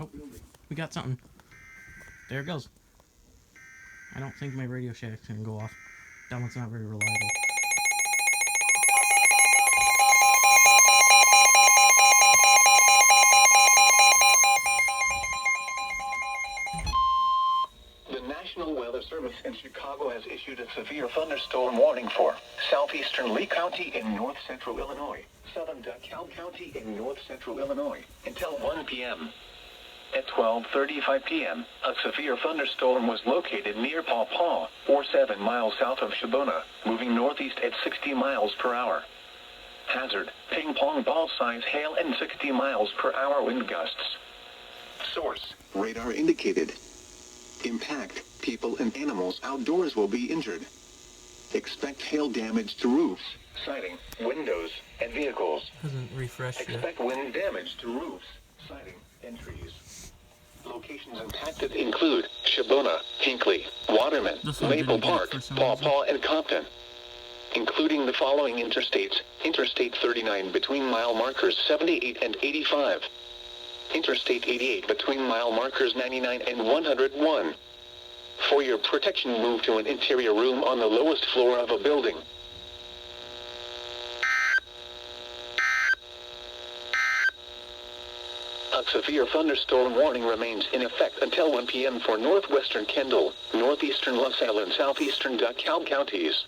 Oh, we got something. There it goes. I don't think my Radio Shack's gonna go off. That one's not very reliable. The National Weather Service in Chicago has issued a severe thunderstorm warning for southeastern Lee County in north-central Illinois, southern DeKalb County in north-central Illinois, until 1 p.m. At 12:35 p.m., a severe thunderstorm was located near Paw Paw, or 7 miles south of Shibona, moving northeast at 60 miles per hour. Hazard, ping pong ball size hail and 60 miles per hour wind gusts. Source, radar indicated. Impact, people and animals outdoors will be injured. Expect hail damage to roofs, siding, windows, and vehicles. Hasn't refreshed yet. Expect wind damage to roofs, siding, and trees. Locations impacted include Shibona, Hinckley, Waterman, Maple Park, Paw Paw, and Compton. Including the following interstates: Interstate 39 between mile markers 78 and 85. Interstate 88 between mile markers 99 and 101. For your protection, move to an interior room on the lowest floor of a building. A severe thunderstorm warning remains in effect until 1 p.m. for northwestern Kendall, northeastern LaSalle, and southeastern DeKalb counties.